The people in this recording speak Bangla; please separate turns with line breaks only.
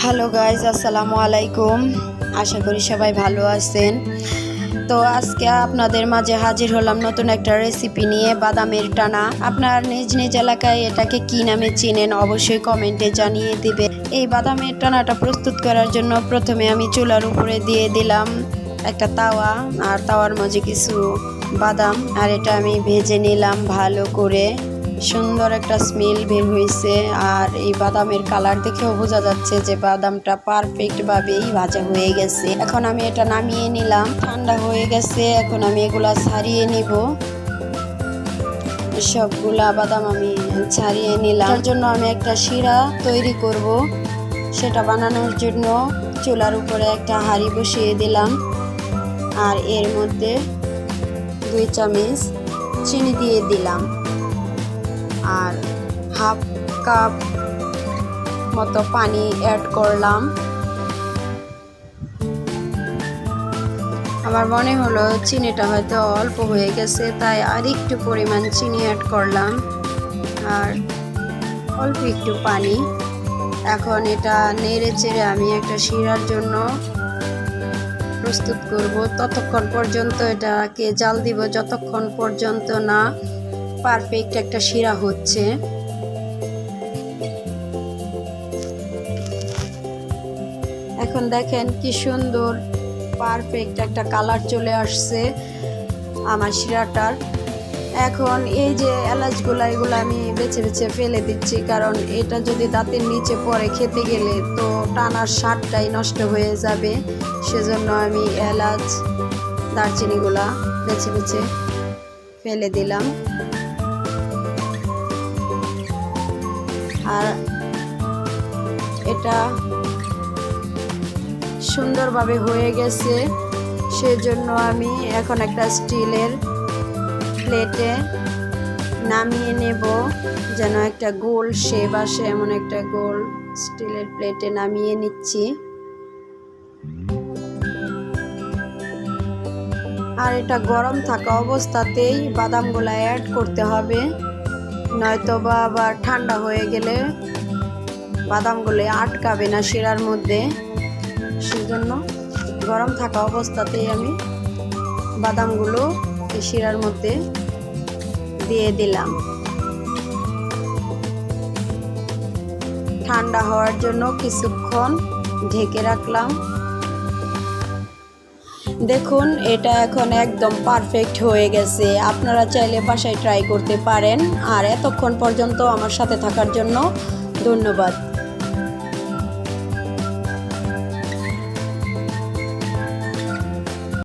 হ্যালো গাইজ, আসসালামু আলাইকুম। আশা করি সবাই ভালো আছেন। তো আজকে আপনাদের মাঝে হাজির হলাম নতুন একটা রেসিপি নিয়ে, বাদামের টানা। আপনার নিজ নিজ এলাকায় এটাকে কি নামে চেনেন অবশ্যই কমেন্টে জানিয়ে দিবেন। এই বাদামের টানাটা প্রস্তুত করার জন্য প্রথমে আমি চুলার উপরে দিয়ে দিলাম একটা তাওয়া, আর তাওয়ার মাঝে কিছু বাদাম, আর এটা আমি ভেজে নিলাম ভালো করে। সুন্দর একটা স্মেল বের হয়েছে, আর এই বাদামের কালার দেখেও বোঝা যাচ্ছে যে বাদামটা পারফেক্ট ভাবেই ভাজা হয়ে গেছে। এখন আমি এটা নামিয়ে নিলাম, ঠান্ডা হয়ে গেছে। এখন আমি এগুলা ছাড়িয়ে নিব, সবগুলা বাদাম আমি ছাড়িয়ে নিলাম। তার জন্য আমি একটা শিরা তৈরি করব। সেটা বানানোর জন্য চুলার উপরে একটা হাঁড়ি বসিয়ে দিলাম, আর এর মধ্যে 2 চামচ চিনি দিয়ে দিলাম, আর হাফ কাপ মতো পানি অ্যাড করলাম। আমার মনে হলো চিনিটা হয়তো অল্প হয়ে গেছে, তাই আর একটু পরিমাণ চিনি অ্যাড করলাম, আর অল্প একটু পানি। এখন এটা নেড়ে চেড়ে আমি একটা শিরার জন্য প্রস্তুত করব। ততক্ষণ পর্যন্ত এটাকে জাল দিব যতক্ষণ পর্যন্ত না পারফেক্ট একটা শিরা হচ্ছে। এখন দেখেন কি সুন্দর পারফেক্ট একটা কালার চলে আসছে আমার শিরাটার। এখন এই যে এলাচগুলো, এগুলো আমি বেছে বেছে ফেলে দিচ্ছি, কারণ এটা যদি দাঁতের নিচে পড়ে খেতে গেলে তো টানার স্বাদটাই নষ্ট হয়ে যাবে। সেজন্য আমি এলাচ দারচিনিগুলা বেছে বেছে ফেলে দিলাম। আর এটা সুন্দরভাবে হয়ে গেছে, সেজন্য আমি এখন একটা স্টিলের প্লেটে নামিয়ে নেব, যেন একটা গোল শেপ আসে। এমন একটা গোল স্টিলের প্লেটে নামিয়ে নিচ্ছি। আর এটা গরম থাকা অবস্থাতেই বাদামগুলা অ্যাড করতে হবে, নয়তো বা আবার ঠান্ডা হয়ে গেলে বাদামগুলো আটকাবে না শিরার মধ্যে। সেজন্য গরম থাকা অবস্থাতেই আমি বাদামগুলো এই শিরার মধ্যে দিয়ে দিলাম। ঠান্ডা হওয়ার জন্য কিছুক্ষণ ঢেকে রাখলাম। দেখুন, এটা এখন একদম পারফেক্ট হয়ে গেছে। আপনারা চাইলে বাসায় ট্রাই করতে পারেন। আর এতক্ষণ পর্যন্ত আমার সাথে থাকার জন্য ধন্যবাদ।